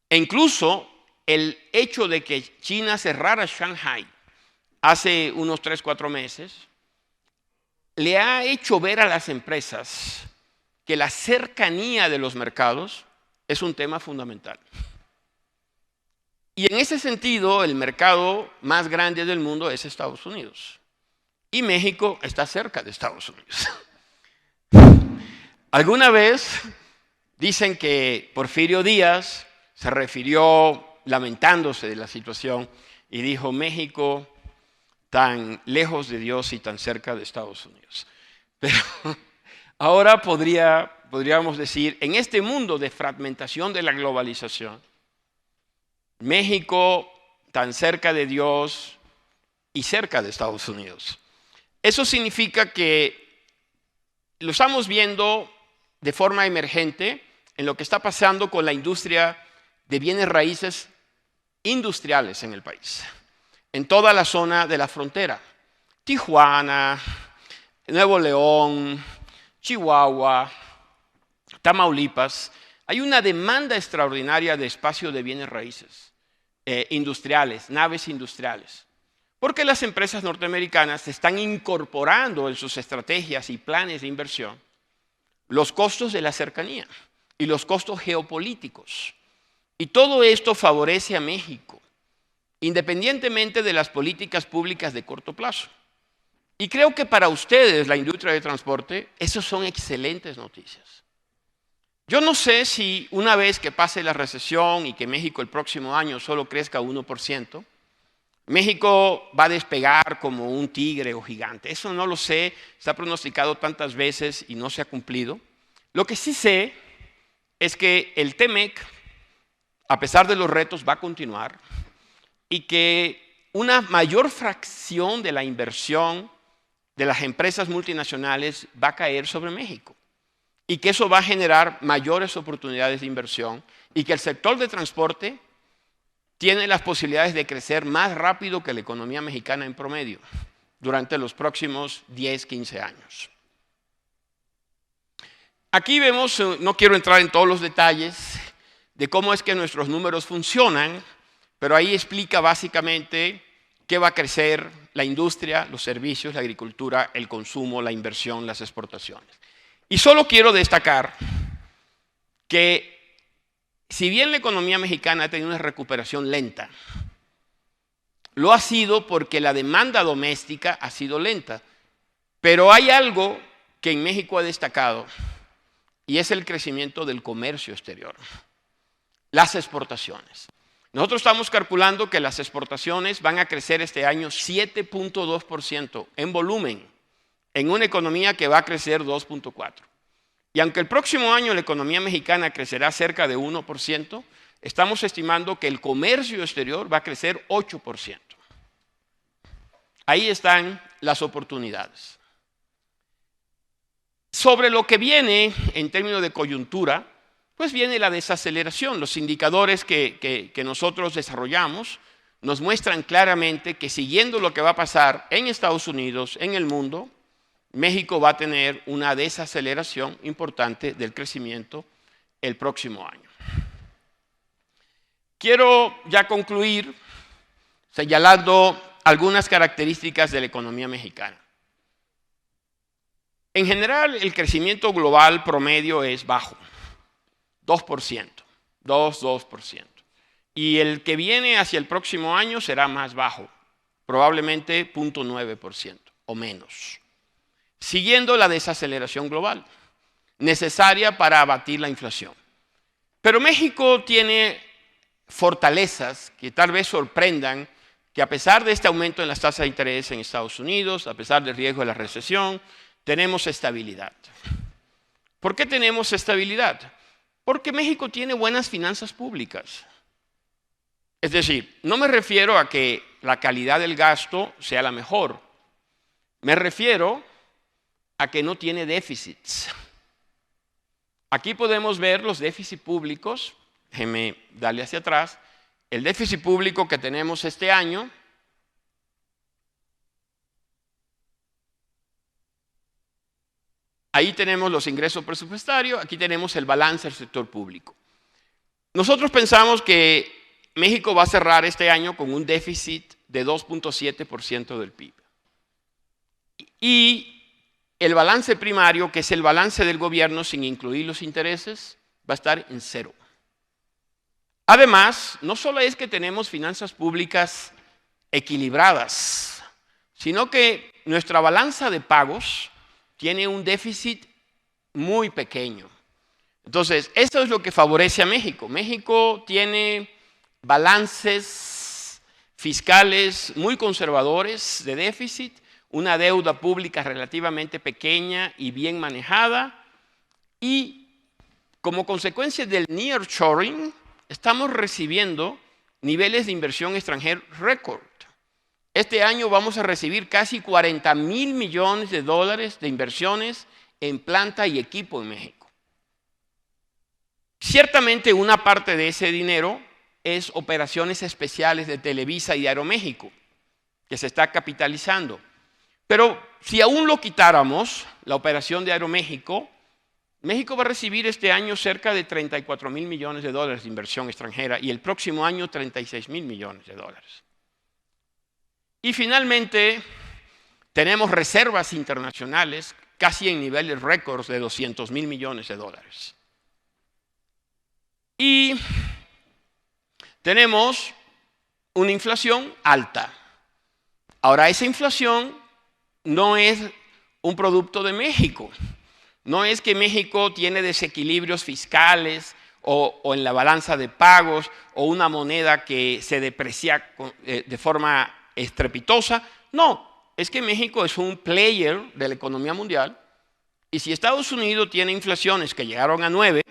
e incluso el hecho de que China cerrara Shanghai hace unos 3 o 4 meses, le ha hecho ver a las empresas que la cercanía de los mercados es un tema fundamental. Y en ese sentido, el mercado más grande del mundo es Estados Unidos. Y México está cerca de Estados Unidos. Alguna vez dicen que Porfirio Díaz se refirió lamentándose de la situación y dijo: México tan lejos de Dios y tan cerca de Estados Unidos. Pero ahora podríamos decir, en este mundo de fragmentación de la globalización, México tan cerca de Dios y cerca de Estados Unidos. Eso significa que lo estamos viendo de forma emergente en lo que está pasando con la industria de bienes raíces industriales en el país, en toda la zona de la frontera. Tijuana, Nuevo León, Chihuahua, Tamaulipas. Hay una demanda extraordinaria de espacio de bienes raíces industriales, naves industriales, porque las empresas norteamericanas están incorporando en sus estrategias y planes de inversión los costos de la cercanía y los costos geopolíticos. Y todo esto favorece a México, independientemente de las políticas públicas de corto plazo. Y creo que para ustedes, la industria de transporte, esas son excelentes noticias. Yo no sé si una vez que pase la recesión y que México el próximo año solo crezca 1%, México va a despegar como un tigre o gigante. Eso no lo sé, se ha pronosticado tantas veces y no se ha cumplido. Lo que sí sé es que el TEMEC, a pesar de los retos, va a continuar y que una mayor fracción de la inversión de las empresas multinacionales va a caer sobre México y que eso va a generar mayores oportunidades de inversión y que el sector de transporte tiene las posibilidades de crecer más rápido que la economía mexicana en promedio durante los próximos 10, 15 años. Aquí vemos, no quiero entrar en todos los detalles de cómo es que nuestros números funcionan, pero ahí explica básicamente qué va a crecer la industria, los servicios, la agricultura, el consumo, la inversión, las exportaciones. Y solo quiero destacar que si bien la economía mexicana ha tenido una recuperación lenta, lo ha sido porque la demanda doméstica ha sido lenta. Pero hay algo que en México ha destacado y es el crecimiento del comercio exterior, las exportaciones. Nosotros estamos calculando que las exportaciones van a crecer este año 7.2% en volumen, en una economía que va a crecer 2.4%. Y aunque el próximo año la economía mexicana crecerá cerca de 1%, estamos estimando que el comercio exterior va a crecer 8%. Ahí están las oportunidades. Sobre lo que viene en términos de coyuntura, pues viene la desaceleración. Los indicadores que nosotros desarrollamos nos muestran claramente que siguiendo lo que va a pasar en Estados Unidos, en el mundo, México va a tener una desaceleración importante del crecimiento el próximo año. Quiero ya concluir señalando algunas características de la economía mexicana. En general, el crecimiento global promedio es bajo, 2%, 2%. Y el que viene hacia el próximo año será más bajo, probablemente 0.9% o menos, siguiendo la desaceleración global, necesaria para abatir la inflación. Pero México tiene fortalezas que tal vez sorprendan, que a pesar de este aumento en las tasas de interés en Estados Unidos, a pesar del riesgo de la recesión, tenemos estabilidad. ¿Por qué tenemos estabilidad? Porque México tiene buenas finanzas públicas. Es decir, no me refiero a que la calidad del gasto sea la mejor. Me refiero a que no tiene déficits. Aquí podemos ver los déficits públicos. Déjenme darle hacia atrás. El déficit público que tenemos este año. Ahí tenemos los ingresos presupuestarios, aquí tenemos el balance del sector público. Nosotros pensamos que México va a cerrar este año con un déficit de 2.7% del PIB. Y el balance primario, que es el balance del gobierno sin incluir los intereses, va a estar en cero. Además, no solo es que tenemos finanzas públicas equilibradas, sino que nuestra balanza de pagos tiene un déficit muy pequeño. Entonces, esto es lo que favorece a México. México tiene balances fiscales muy conservadores de déficit, una deuda pública relativamente pequeña y bien manejada, y como consecuencia del nearshoring, estamos recibiendo niveles de inversión extranjera récord. Este año vamos a recibir casi 40,000 millones de dólares de inversiones en planta y equipo en México. Ciertamente una parte de ese dinero es operaciones especiales de Televisa y de Aeroméxico, que se está capitalizando. Pero si aún lo quitáramos, la operación de Aeroméxico, México va a recibir este año cerca de 34,000 millones de dólares de inversión extranjera y el próximo año 36,000 millones de dólares. Y finalmente, tenemos reservas internacionales casi en niveles récords de 200,000 millones de dólares. Y tenemos una inflación alta. Ahora, esa inflación no es un producto de México. No es que México tiene desequilibrios fiscales o en la balanza de pagos o una moneda que se deprecia de forma estrepitosa. No, es que México es un player de la economía mundial y si Estados Unidos tiene inflaciones que llegaron a 9,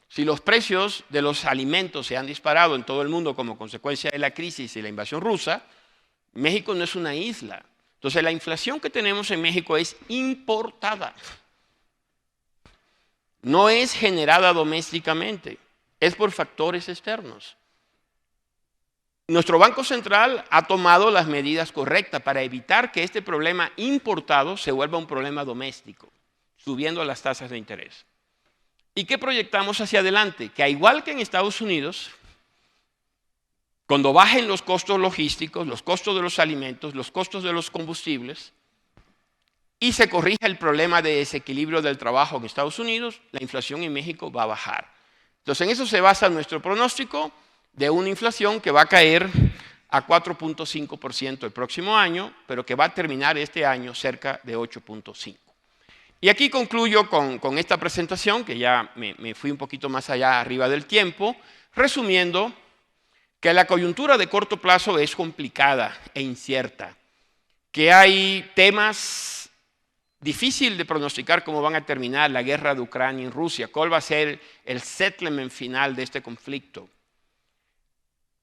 si los precios de los alimentos se han disparado en todo el mundo como consecuencia de la crisis y la invasión rusa, México no es una isla. Entonces la inflación que tenemos en México es importada. No es generada domésticamente, es por factores externos. Nuestro Banco Central ha tomado las medidas correctas para evitar que este problema importado se vuelva un problema doméstico, subiendo las tasas de interés. ¿Y qué proyectamos hacia adelante? Que igual que en Estados Unidos, cuando bajen los costos logísticos, los costos de los alimentos, los costos de los combustibles, y se corrija el problema de desequilibrio del trabajo en Estados Unidos, la inflación en México va a bajar. Entonces, en eso se basa nuestro pronóstico de una inflación que va a caer a 4.5% el próximo año, pero que va a terminar este año cerca de 8.5%. Y aquí concluyo con esta presentación, que ya me fui un poquito más allá arriba del tiempo, resumiendo que la coyuntura de corto plazo es complicada e incierta, que hay temas difícil de pronosticar cómo van a terminar la guerra de Ucrania y Rusia, cuál va a ser el settlement final de este conflicto.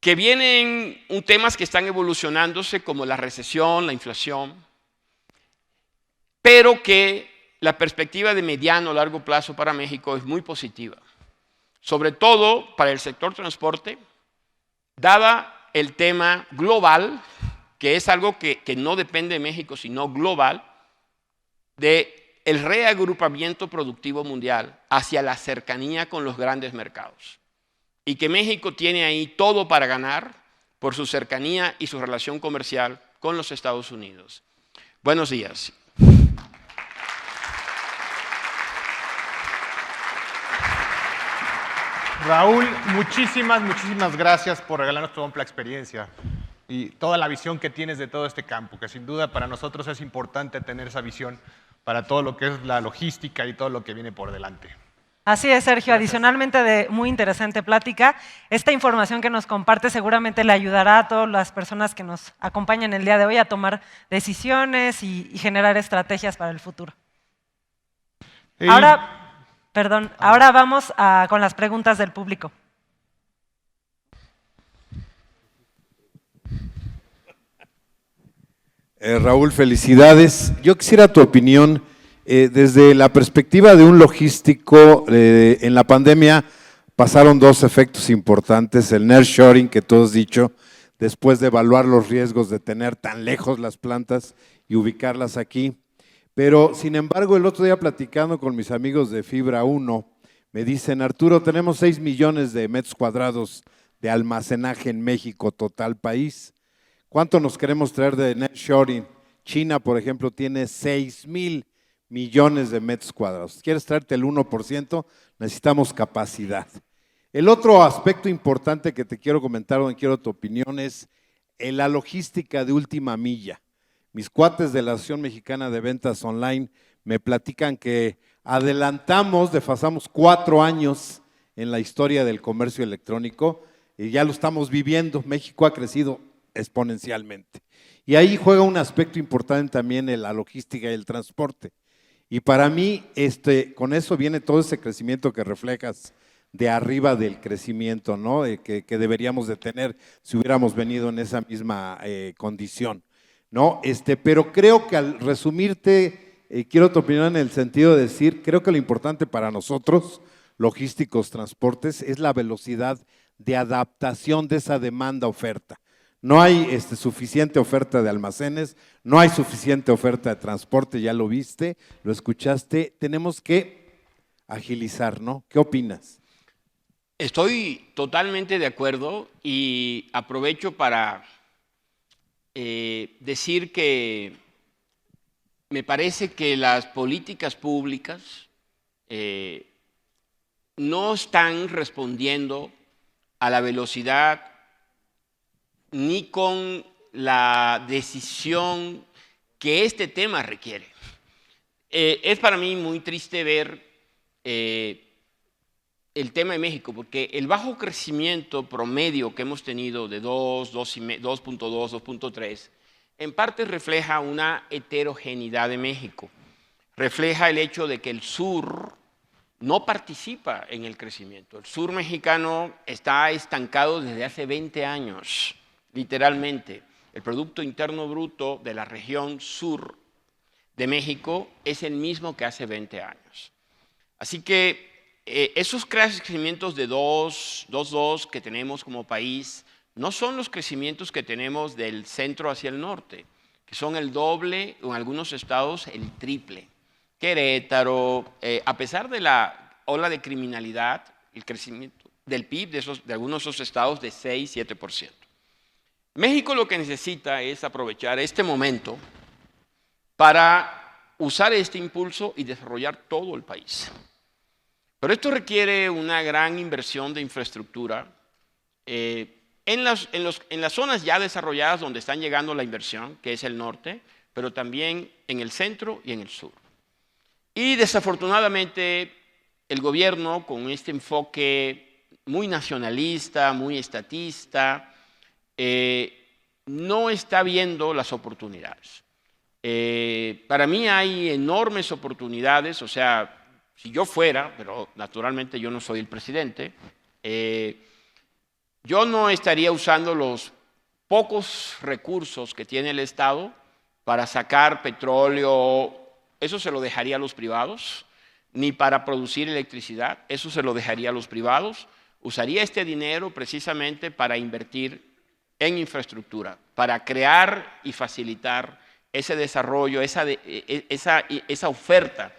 Que vienen temas que están evolucionándose como la recesión, la inflación, pero que la perspectiva de mediano o largo plazo para México es muy positiva. Sobre todo para el sector transporte, dada el tema global, que es algo que no depende de México, sino global, del reagrupamiento productivo mundial hacia la cercanía con los grandes mercados. Y que México tiene ahí todo para ganar por su cercanía y su relación comercial con los Estados Unidos. Buenos días. Raúl, muchísimas gracias por regalarnos tu amplia experiencia y toda la visión que tienes de todo este campo, que sin duda para nosotros es importante tener esa visión para todo lo que es la logística y todo lo que viene por delante. Así es, Sergio. Adicionalmente de muy interesante plática, esta información que nos comparte seguramente le ayudará a todas las personas que nos acompañan el día de hoy a tomar decisiones y generar estrategias para el futuro. Ahora vamos con las preguntas del público. Raúl, felicidades. Yo quisiera tu opinión desde la perspectiva de un logístico. En la pandemia pasaron dos efectos importantes, el nearshoring que tú has dicho, después de evaluar los riesgos de tener tan lejos las plantas y ubicarlas aquí. Pero, sin embargo, el otro día platicando con mis amigos de Fibra 1, me dicen, Arturo, tenemos 6 millones de metros cuadrados de almacenaje en México, total país. ¿Cuánto nos queremos traer de nearshoring? China, por ejemplo, tiene 6,000 millones de metros cuadrados. ¿Quieres traerte el 1%? Necesitamos capacidad. El otro aspecto importante que te quiero comentar, donde quiero tu opinión, es la logística de última milla. Mis cuates de la Asociación Mexicana de Ventas Online me platican que desfasamos 4 años en la historia del comercio electrónico y ya lo estamos viviendo. México ha crecido exponencialmente. Y ahí juega un aspecto importante también en la logística y el transporte. Y para mí, con eso viene todo ese crecimiento que reflejas de arriba del crecimiento, ¿no? Que deberíamos de tener si hubiéramos venido en esa misma condición, ¿no? Pero creo que al resumirte, quiero tu opinión en el sentido de decir, creo que lo importante para nosotros, logísticos, transportes, es la velocidad de adaptación de esa demanda-oferta. No hay suficiente oferta de almacenes, no hay suficiente oferta de transporte, ya lo viste, lo escuchaste, tenemos que agilizar, ¿no? ¿Qué opinas? Estoy totalmente de acuerdo y aprovecho para decir que me parece que las políticas públicas no están respondiendo a la velocidad ni con la decisión que este tema requiere. Es para mí muy triste ver el tema de México, porque el bajo crecimiento promedio que hemos tenido de 2.2, 2.3, en parte refleja una heterogeneidad de México. Refleja el hecho de que el sur no participa en el crecimiento. El sur mexicano está estancado desde hace 20 años. Literalmente, el Producto Interno Bruto de la región sur de México es el mismo que hace 20 años. Así que esos crecimientos de 2.2 que tenemos como país no son los crecimientos que tenemos del centro hacia el norte, que son el doble o en algunos estados el triple. Querétaro, a pesar de la ola de criminalidad, el crecimiento del PIB de algunos de esos estados de 6-7%. México lo que necesita es aprovechar este momento para usar este impulso y desarrollar todo el país. Pero esto requiere una gran inversión de infraestructura en las zonas ya desarrolladas donde están llegando la inversión, que es el norte, pero también en el centro y en el sur. Y desafortunadamente el gobierno, con este enfoque muy nacionalista, muy estatista, no está viendo las oportunidades. Para mí hay enormes oportunidades, o sea, si yo fuera, pero naturalmente yo no soy el presidente, yo no estaría usando los pocos recursos que tiene el Estado para sacar petróleo, eso se lo dejaría a los privados, ni para producir electricidad, eso se lo dejaría a los privados. Usaría este dinero precisamente para invertir en infraestructura, para crear y facilitar ese desarrollo, esa oferta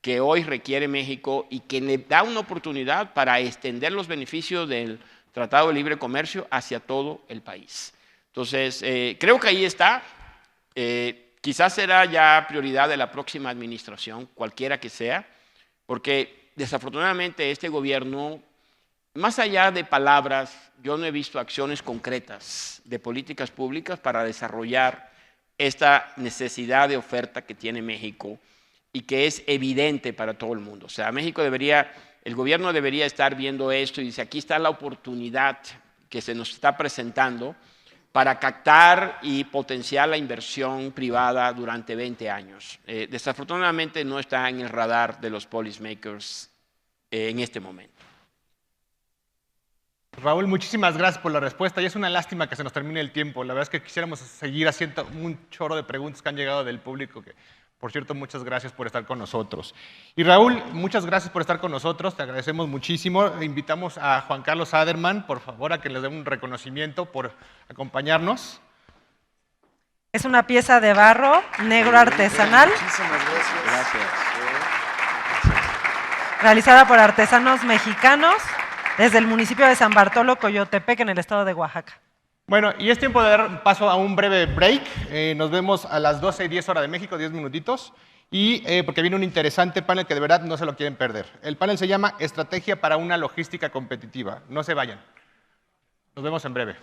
que hoy requiere México y que le da una oportunidad para extender los beneficios del Tratado de Libre Comercio hacia todo el país. Entonces, creo que ahí está. Quizás será ya prioridad de la próxima administración, cualquiera que sea, porque desafortunadamente este gobierno, más allá de palabras, yo no he visto acciones concretas de políticas públicas para desarrollar esta necesidad de oferta que tiene México y que es evidente para todo el mundo. O sea, el gobierno debería estar viendo esto y dice, aquí está la oportunidad que se nos está presentando para captar y potenciar la inversión privada durante 20 años. Desafortunadamente no está en el radar de los policymakers en este momento. Raúl, muchísimas gracias por la respuesta y es una lástima que se nos termine el tiempo. La verdad es que quisiéramos seguir haciendo un chorro de preguntas que han llegado del público. Que, por cierto, muchas gracias por estar con nosotros. Y Raúl, muchas gracias por estar con nosotros, te agradecemos muchísimo. Invitamos a Juan Carlos Aderman, por favor, a que les dé un reconocimiento por acompañarnos. Es una pieza de barro negro artesanal. Muchísimas gracias. Gracias. Realizada por artesanos mexicanos desde el municipio de San Bartolo, Coyotepec, en el estado de Oaxaca. Bueno, y es tiempo de dar paso a un breve break. Nos vemos a las 12:10 hora de México, 10 minutitos. Y porque viene un interesante panel que de verdad no se lo quieren perder. El panel se llama Estrategia para una logística competitiva. No se vayan. Nos vemos en breve.